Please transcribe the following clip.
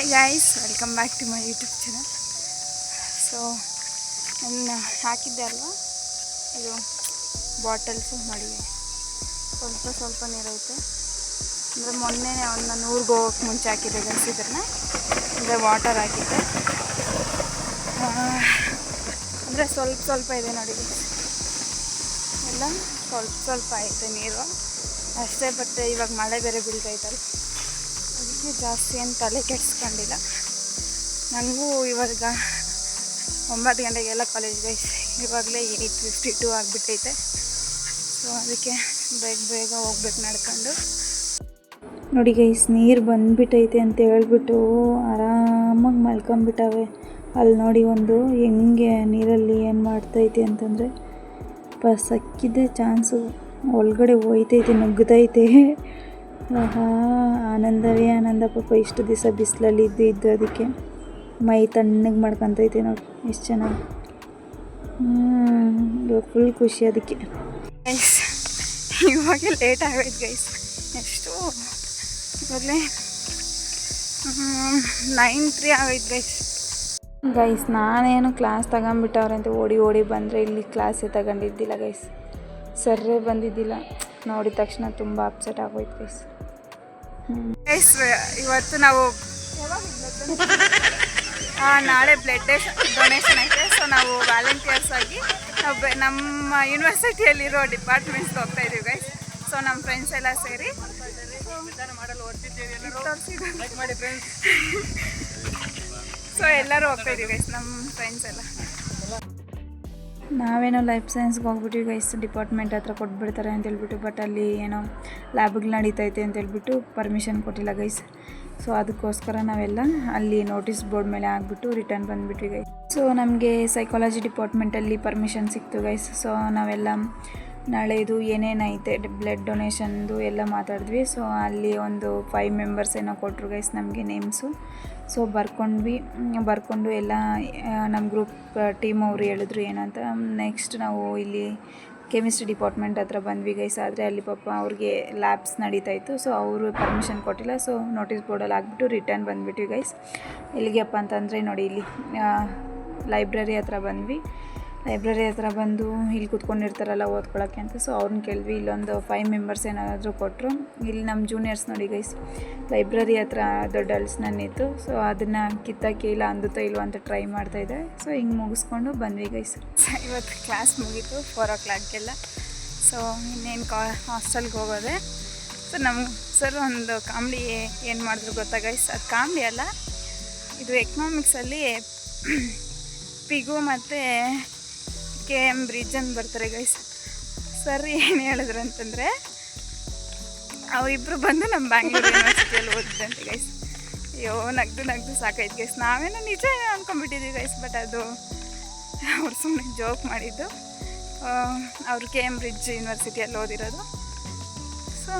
Hi guys, welcome back to my YouTube channel. So ನಾನು ಹಾಕಿದ್ದೆ ಅಲ್ವಾ ಇದು ಬಾಟಲ್ಸು ನೋಡಿ, ಸ್ವಲ್ಪ ನೀರೈತೆ. ಅಂದರೆ ಮೊನ್ನೆ ನಾನು ಊರಿಗೆ ಹೋಗೋಕ್ಕೆ ಮುಂಚೆ ಹಾಕಿದ್ದೆ ಗೈಸ್. ಇದನ್ನು ಅಂದರೆ ವಾಟರ್ ಹಾಕಿದ್ದೆ, ಅಂದರೆ ಸ್ವಲ್ಪ ಇದೆ ನೋಡಿ ಗೈಸ್. ಎಲ್ಲ ಸ್ವಲ್ಪ ಐತೆ ನೀರು ಅಷ್ಟೇ. ಬಟ್ ಇವಾಗ ಮಳೆ ಬೇರೆ ಬೀಳ್ತೈತಲ್ಲ, ಅದಕ್ಕೆ ಜಾಸ್ತಿ ಏನು ತಲೆ ಕೆಡಿಸ್ಕೊಂಡಿಲ್ಲ. ನನಗೂ ಇವಾಗ 9 ಗಂಟೆಗೆಲ್ಲ ಕಾಲೇಜ್ ಗೈಸ್. ಇವಾಗಲೇ 8:52 ಆಗಿಬಿಟ್ಟೈತೆ. ಸೊ ಅದಕ್ಕೆ ಬೇಗ ಹೋಗ್ಬೇಕು ನಡ್ಕೊಂಡು. ನೋಡಿ ಗೈಸ್, ನೀರು ಬಂದುಬಿಟ್ಟೈತೆ ಅಂತ ಹೇಳ್ಬಿಟ್ಟು ಆರಾಮಾಗಿ ಮಲ್ಕೊಂಬಿಟ್ಟವೆ. ಅಲ್ಲಿ ನೋಡಿ ಒಂದು ಹೆಂಗೆ ನೀರಲ್ಲಿ ಏನು ಮಾಡ್ತೈತೆ ಅಂತಂದರೆ ಸಕ್ಕಿದೆ ಚಾನ್ಸು, ಒಳಗಡೆ ಹೋಯ್ತೈತೆ, ನುಗ್ಗತೈತೆ. ಆನಂದವೇ ಆನಂದ ಪಾಪ. ಇಷ್ಟು ದಿವಸ ಬಿಸಿಲಲ್ಲಿ ಇದ್ದು ಅದಕ್ಕೆ ಮೈ ತಣ್ಣಗೆ ಮಾಡ್ಕೊತೈತೆ ನೋಡಿ, ಎಷ್ಟು ಚೆನ್ನಾಗಿ. ಇವಾಗ ಫುಲ್ ಖುಷಿ ಅದಕ್ಕೆ ಗೈಸ್. ಇವಾಗ ಲೇಟ್ ಆಗೋಯ್ತು ಗೈಸ್. ಎಷ್ಟು ಇವಾಗಲೇ 9:03 ಆಗೋಯ್ತು ಗೈಸ್. ನಾನೇನು ಕ್ಲಾಸ್ ತಗೊಂಬಿಟ್ಟವ್ರೆ ಅಂತ ಓಡಿ ಬಂದರೆ ಇಲ್ಲಿ ಕ್ಲಾಸೇ ತಗೊಂಡಿದ್ದಿಲ್ಲ ಗೈಸ್. ಸರ್ರೇ ಬಂದಿದ್ದಿಲ್ಲ. ನೋಡಿದ ತಕ್ಷಣ ತುಂಬ ಅಪ್ಸೆಟ್ ಆಗೋಯ್ತು ಗೈಸ್. ಗೈಸ್, ಇವತ್ತು ನಾವು ನಾಳೆ ಬ್ಲಡ್ ಡೊನೇಷನ್ ಐತೆ. ಸೊ ನಾವು ವಾಲಂಟಿಯರ್ಸ್ ಆಗಿ ನಮ್ಮ ಯೂನಿವರ್ಸಿಟಿಯಲ್ಲಿರೋ ಡಿಪಾರ್ಟ್ಮೆಂಟ್ಸ್ಗೆ ಹೋಗ್ತಾ ಇದ್ದೀವಿ ಗೈಸ್. ಸೊ ನಮ್ಮ ಫ್ರೆಂಡ್ಸ್ ಎಲ್ಲ ಸೇರಿ ಸೊ ಎಲ್ಲರೂ ಹೋಗ್ತಾ ಇದ್ದೀವಿ ಗೈಸ್, ನಮ್ಮ ಫ್ರೆಂಡ್ಸ್ ಎಲ್ಲ. ನಾವೇನೋ ಲೈಫ್ ಸೈನ್ಸ್ಗೆ ಹೋಗ್ಬಿಟ್ಟಿವಿ ಗೈಸ್. ಡಿಪಾರ್ಟ್ಮೆಂಟ್ ಹತ್ರ ಕೊಟ್ಬಿಡ್ತಾರೆ ಅಂತ ಹೇಳ್ಬಿಟ್ಟು, ಬಟ್ ಅಲ್ಲಿ ಏನೋ ಲ್ಯಾಬ್ಗಳು ನಡೀತೈತೆ ಅಂತ ಹೇಳ್ಬಿಟ್ಟು ಪರ್ಮಿಷನ್ ಕೊಟ್ಟಿಲ್ಲ ಗೈಸ್. ಸೊ ಅದಕ್ಕೋಸ್ಕರ ನಾವೆಲ್ಲ ಅಲ್ಲಿ ನೋಟಿಸ್ ಬೋರ್ಡ್ ಮೇಲೆ ಹಾಕ್ಬಿಟ್ಟು ರಿಟರ್ನ್ ಬಂದುಬಿಟ್ವಿ ಗೈಸ್. ಸೊ ನಮಗೆ ಸೈಕಾಲಜಿ ಡಿಪಾರ್ಟ್ಮೆಂಟಲ್ಲಿ ಪರ್ಮಿಷನ್ ಸಿಕ್ತು ಗೈಸ್. ಸೊ ನಾವೆಲ್ಲ ನಾಳೆ ಇದು ಏನೇನೈತೆ ಬ್ಲಡ್ ಡೊನೇಷನ್ದು ಎಲ್ಲ ಮಾತಾಡಿದ್ವಿ. ಸೊ ಅಲ್ಲಿ ಒಂದು 5 ಮೆಂಬರ್ಸ್ ಏನೋ ಕೊಟ್ಟರು ಗೈಸ್ ನಮಗೆ ನೇಮ್ಸು. ಸೊ ಬರ್ಕೊಂಡು ಎಲ್ಲ ನಮ್ಮ ಗ್ರೂಪ್ ಟೀಮ್ ಅವರು ಹೇಳಿದ್ರು ಏನಂತ. ನೆಕ್ಸ್ಟ್ ನಾವು ಇಲ್ಲಿ ಕೆಮಿಸ್ಟ್ರಿ ಡಿಪಾರ್ಟ್ಮೆಂಟ್ ಹತ್ರ ಬಂದ್ವಿ ಗೈಸ್. ಆದರೆ ಅಲ್ಲಿ ಪಾಪ ಅವ್ರಿಗೆ ಲ್ಯಾಬ್ಸ್ ನಡೀತಾಯಿತ್ತು. ಸೊ ಅವರು ಪರ್ಮಿಷನ್ ಕೊಟ್ಟಿಲ್ಲ. ಸೊ ನೋಟಿಸ್ ಬೋರ್ಡಲ್ಲಿ ಹಾಕ್ಬಿಟ್ಟು ರಿಟರ್ನ್ ಬಂದುಬಿಟ್ವಿ ಗೈಸ್. ಎಲ್ಲಿಗೆಪ್ಪ ಅಂತಂದರೆ ನೋಡಿ, ಇಲ್ಲಿ ಲೈಬ್ರರಿ ಹತ್ರ ಬಂದ್ವಿ. ಲೈಬ್ರರಿ ಹತ್ರ ಬಂದು ಇಲ್ಲಿ ಕೂತ್ಕೊಂಡಿರ್ತಾರಲ್ಲ ಓದ್ಕೊಳ್ಳೋಕ್ಕೆ ಅಂತ. ಸೊ ಅವ್ರನ್ನ ಕೇಳಿದ್ವಿ. ಇಲ್ಲೊಂದು 5 ಮೆಂಬರ್ಸ್ ಏನಾದರೂ ಕೊಟ್ಟರು. ಇಲ್ಲಿ ನಮ್ಮ ಜೂನಿಯರ್ಸ್ ನೋಡಿ ಗೈಸ್, ಲೈಬ್ರರಿ ಹತ್ರ ದೊಡ್ಡ ಹಲ್ಸಿನಣ್ಣಿತ್ತು. ಸೊ ಅದನ್ನು ಕಿತ್ತಕ್ಕೆ ಇಲ್ಲ ಅಂದುತ್ತೋ ಇಲ್ವ ಅಂತ ಟ್ರೈ ಮಾಡ್ತಾಯಿದ್ದೆ. ಸೊ ಹಿಂಗೆ ಮುಗಿಸ್ಕೊಂಡು ಬಂದ್ವಿ ಗೈಸ್. ಇವತ್ತು ಕ್ಲಾಸ್ ಮುಗೀತು 4 o'clockಗೆಲ್ಲ. ಸೊ ಇನ್ನೇನು ಹಾಸ್ಟೆಲ್ಗೆ ಹೋಗೋದೆ. ಸೊ ನಮ್ಮ ಸರ್ ಒಂದು ಕಾಮಿಡಿ ಏನು ಮಾಡಿದ್ರು ಗೊತ್ತಾ ಗೈಸ್? ಅದು ಕಾಮಿಡಿ ಅಲ್ಲ, ಇದು ಎಕನಾಮಿಕ್ಸಲ್ಲಿ ಪಿಗು ಮತ್ತು KM ಬ್ರಿಡ್ಜ್ ಅಂತ ಬರ್ತಾರೆ ಗೈಸ್. ಸರ್ ಏನು ಹೇಳಿದ್ರು ಅಂತಂದರೆ, ಅವರಿಬ್ಬರು ಬಂದು ನಮ್ಮ ಬ್ಯಾಂಗ್ಳೂರು ಯೂನಿವರ್ಸಿಟಿಯಲ್ಲಿ ಓದಿದ್ದಂತೆ ಗೈಸ್. ಅಯ್ಯೋ ನಗ್ದು ಸಾಕಾಯ್ತು ಗೈಸ್. ನಾವೇನೋ ನಿಜ ಅಂದ್ಕೊಂಡ್ಬಿಟ್ಟಿದ್ದೀವಿ ಗೈಸ್. ಬಟ್ ಅದು ಅವ್ರು ಸುಮ್ಮನೆ ಜೋಕ್ ಮಾಡಿದ್ದು. ಅವರು KM ಬ್ರಿಡ್ಜ್ ಯೂನಿವರ್ಸಿಟಿಯಲ್ಲಿ ಓದಿರೋದು. ಸೊ